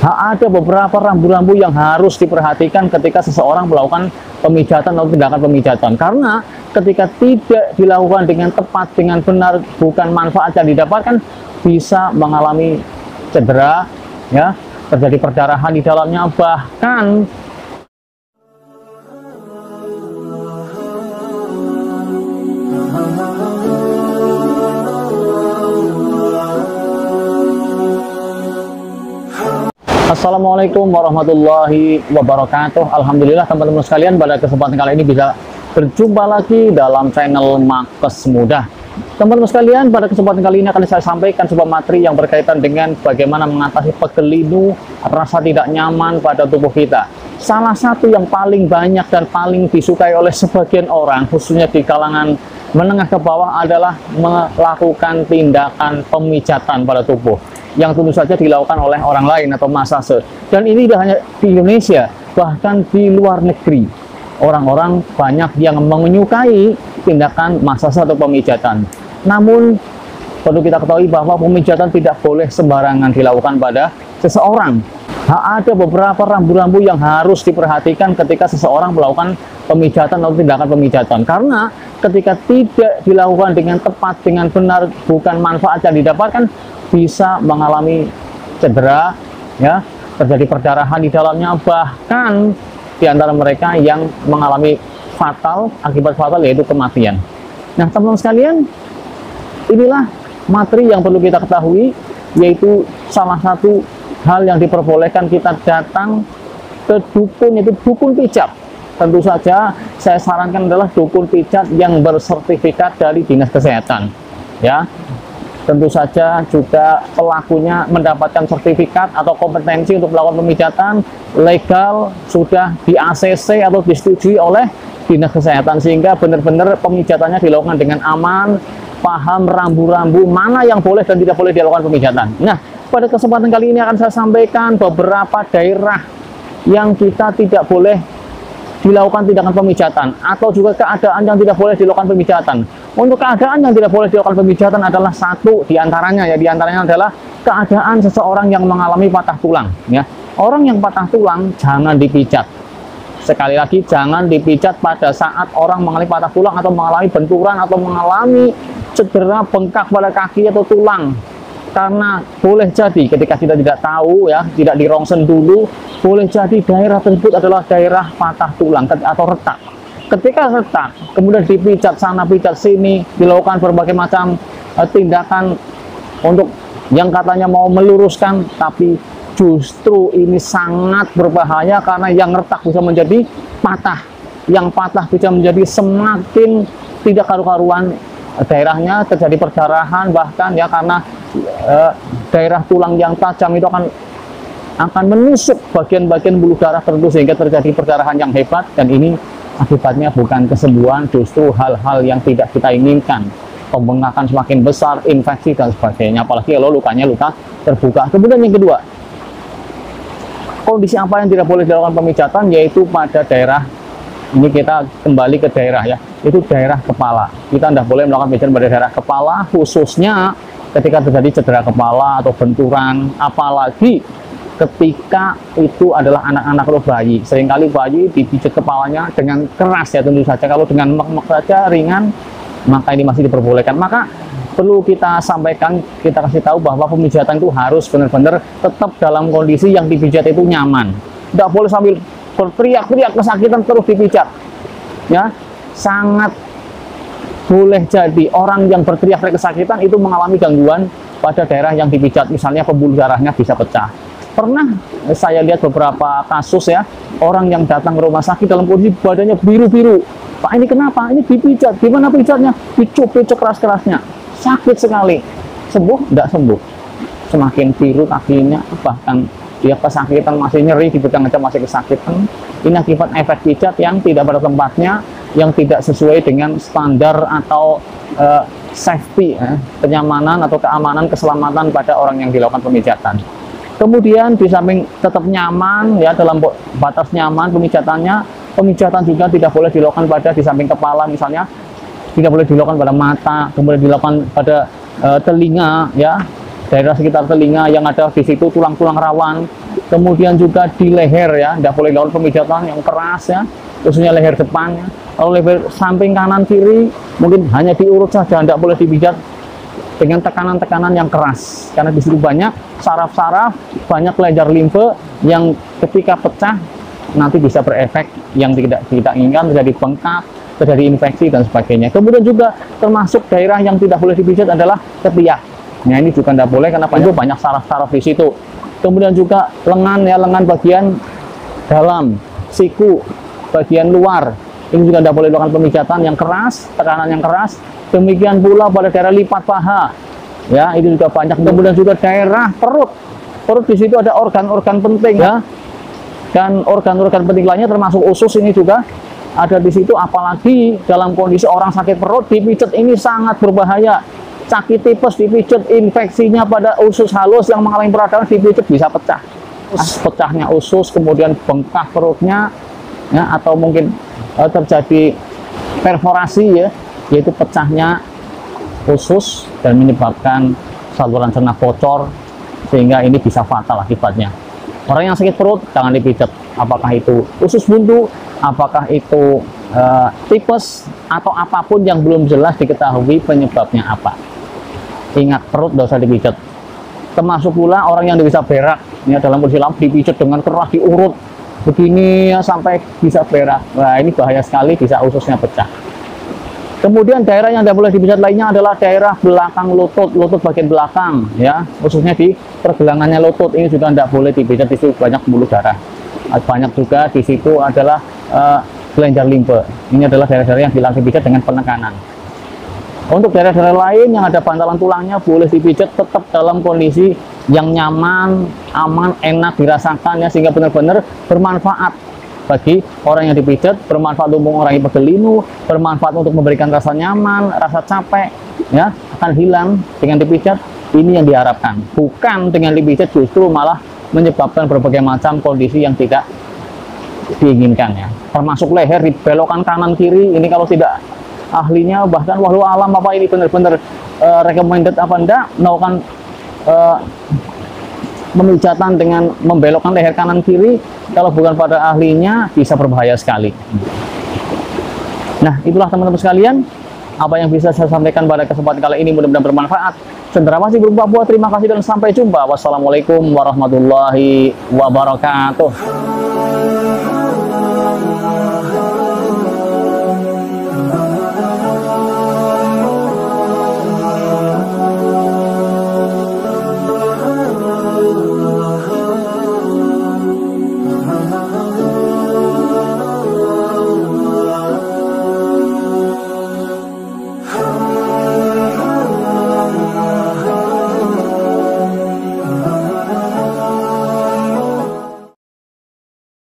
Ada beberapa rambu-rambu yang harus diperhatikan ketika seseorang melakukan pemijatan atau tindakan pemijatan. Karena ketika tidak dilakukan dengan tepat, dengan benar, bukan manfaat yang didapatkan, bisa mengalami cedera, ya, terjadi perdarahan di dalamnya, bahkan Assalamualaikum warahmatullahi wabarakatuh. Alhamdulillah teman-teman sekalian, pada kesempatan kali ini bisa berjumpa lagi dalam channel Makes Mudah. Teman-teman sekalian, pada kesempatan kali ini akan saya sampaikan sebuah materi yang berkaitan dengan bagaimana mengatasi pegelinu, rasa tidak nyaman pada tubuh kita. Salah satu yang paling banyak dan paling disukai oleh sebagian orang, khususnya di kalangan menengah ke bawah, adalah melakukan tindakan pemijatan pada tubuh, yang tentu saja dilakukan oleh orang lain atau masase. Dan ini tidak hanya di Indonesia, bahkan di luar negeri. Orang-orang banyak yang menyukai tindakan masase atau pemijatan. Namun, perlu kita ketahui bahwa pemijatan tidak boleh sembarangan dilakukan pada seseorang. Ada beberapa rambu-rambu yang harus diperhatikan ketika seseorang melakukan pemijatan atau tindakan pemijatan. Karena ketika tidak dilakukan dengan tepat, dengan benar, bukan manfaat yang didapatkan, bisa mengalami cedera, ya, terjadi perdarahan di dalamnya, bahkan di antara mereka yang mengalami akibat fatal, yaitu kematian. Nah, teman-teman sekalian, inilah materi yang perlu kita ketahui, yaitu salah satu hal yang diperbolehkan kita datang ke dukun, yaitu dukun pijat. Tentu saja saya sarankan adalah dukun pijat yang bersertifikat dari Dinas Kesehatan, ya. Tentu saja juga pelakunya mendapatkan sertifikat atau kompetensi untuk melakukan pemijatan legal, sudah di ACC atau disetujui oleh Dinas Kesehatan, sehingga benar-benar pemijatannya dilakukan dengan aman, paham rambu-rambu mana yang boleh dan tidak boleh dilakukan pemijatan. Nah, pada kesempatan kali ini akan saya sampaikan beberapa daerah yang kita tidak boleh dilakukan tindakan pemijatan, atau juga keadaan yang tidak boleh dilakukan pemijatan. Untuk keadaan yang tidak boleh dilakukan pemijatan adalah satu diantaranya, ya, diantaranya adalah keadaan seseorang yang mengalami patah tulang, ya. Orang yang patah tulang jangan dipijat. Sekali lagi, jangan dipijat pada saat orang mengalami patah tulang atau mengalami benturan atau mengalami cedera bengkak pada kaki atau tulang. Karena boleh jadi ketika kita tidak tahu, ya, tidak dirongsen dulu, boleh jadi daerah tersebut adalah daerah patah tulang atau retak. Ketika retak, kemudian dipijat sana pijat sini, dilakukan berbagai macam tindakan untuk yang katanya mau meluruskan, tapi justru ini sangat berbahaya, karena yang retak bisa menjadi patah, yang patah bisa menjadi semakin tidak karu-karuan daerahnya, terjadi perdarahan, bahkan, ya, karena daerah tulang yang tajam itu akan menusuk bagian-bagian buluh darah tertentu, sehingga terjadi perdarahan yang hebat, dan ini akibatnya bukan kesembuhan, justru hal-hal yang tidak kita inginkan, pembengkakan semakin besar, infeksi dan sebagainya, apalagi kalau lukanya luka terbuka. Kemudian yang kedua, kondisi apa yang tidak boleh dilakukan pemijatan, yaitu pada daerah ini, kita kembali ke daerah, ya, itu daerah kepala. Kita tidak boleh melakukan pemijatan pada daerah kepala, khususnya ketika terjadi cedera kepala atau benturan, apalagi ketika itu adalah anak-anak atau bayi. Seringkali bayi dipijat kepalanya dengan keras, ya, tentu saja. Kalau dengan mek-mek saja ringan, maka ini masih diperbolehkan. Maka perlu kita sampaikan, kita kasih tahu bahwa pemijatan itu harus benar-benar tetap dalam kondisi yang dipijat itu nyaman. Tidak boleh sambil berteriak-teriak kesakitan terus dipijat, ya. Sangat boleh jadi orang yang berteriak-teriak kesakitan itu mengalami gangguan pada daerah yang dipijat, misalnya pembuluh darahnya bisa pecah. Pernah saya lihat beberapa kasus, ya, orang yang datang ke rumah sakit dalam kondisi badannya biru-biru. Pak, ini kenapa? Ini dipijat. Gimana pijatnya? Dicubit keras-kerasnya. Sakit sekali. Sembuh? Tidak sembuh. Semakin biru kakinya, bahkan dia kesakitan, masih nyeri, dipegang aja masih kesakitan. Ini akibat efek pijat yang tidak pada tempatnya, yang tidak sesuai dengan standar atau safety, kenyamanan atau keamanan, keselamatan pada orang yang dilakukan pemijatan. Kemudian di samping tetap nyaman, ya, dalam batas nyaman pemijatannya, pemijatan juga tidak boleh dilakukan pada di samping kepala, misalnya tidak boleh dilakukan pada mata, kemudian dilakukan pada telinga, ya, daerah sekitar telinga yang ada di situ tulang-tulang rawan, kemudian juga di leher ya, tidak boleh dilakukan pemijatan yang keras ya, khususnya leher depannya. Kalau leher samping kanan kiri mungkin hanya diurut saja, tidak boleh dipijat dengan tekanan-tekanan yang keras, karena di situ banyak saraf-saraf, banyak kelenjar limfe yang ketika pecah nanti bisa berefek yang tidak kita inginkan, terjadi bengkak, terjadi infeksi dan sebagainya. Kemudian juga termasuk daerah yang tidak boleh dipijat adalah ketiak. Nah ini juga tidak boleh karena banyak saraf-saraf di situ. Kemudian juga lengan ya, lengan bagian dalam, siku bagian luar, ini juga tidak boleh dilakukan pemijatan yang keras, tekanan yang keras. Demikian pula pada daerah lipat paha, ya itu juga banyak. Kemudian juga daerah perut, perut di situ ada organ-organ penting ya, dan organ-organ penting lainnya termasuk usus ini juga ada di situ. Apalagi dalam kondisi orang sakit perut dipijat ini sangat berbahaya. Sakit tipes dipijat, infeksinya pada usus halus yang mengalami peradangan dipijat bisa pecah. Pecahnya usus, kemudian bengkak perutnya, ya, atau mungkin terjadi perforasi ya, yaitu pecahnya usus dan menyebabkan saluran cerna bocor sehingga ini bisa fatal akibatnya. Orang yang sakit perut jangan dipijat, apakah itu usus buntu, apakah itu tipes, atau apapun yang belum jelas diketahui penyebabnya apa. Ingat, perut tidak usah dipijat. Termasuk pula orang yang bisa berak, ya, dalam kondisi lamp dipijat dengan keras, diurut begini ya, sampai bisa berak. Nah ini bahaya sekali, bisa ususnya pecah. Kemudian daerah yang tidak boleh dipijat lainnya adalah daerah belakang lutut, lutut bagian belakang ya, khususnya di pergelangannya lutut, ini juga tidak boleh dipijat, di situ banyak pembuluh darah. Banyak juga di situ adalah kelenjar limfe. Ini adalah daerah-daerah yang dilakukan pijat dengan penekanan. Untuk daerah-daerah lain yang ada bantalan tulangnya boleh dipijat tetap dalam kondisi yang nyaman, aman, enak dirasakan ya, sehingga benar-benar bermanfaat bagi orang yang dipijat, bermanfaat untuk orang yang bergelinu, bermanfaat untuk memberikan rasa nyaman, rasa capek ya akan hilang dengan dipijat. Ini yang diharapkan, bukan dengan dipijat justru malah menyebabkan berbagai macam kondisi yang tidak diinginkan ya, termasuk leher dibelokkan kanan kiri. Ini kalau tidak ahlinya, bahkan walau alam apa ini benar-benar recommended apa enggak melakukan pemijatan dengan membelokkan leher kanan kiri, kalau bukan pada ahlinya bisa berbahaya sekali. Nah itulah teman-teman sekalian apa yang bisa saya sampaikan pada kesempatan kali ini, mudah-mudahan bermanfaat. Cendrawasih berupa buah, terima kasih dan sampai jumpa. Wassalamualaikum warahmatullahi wabarakatuh.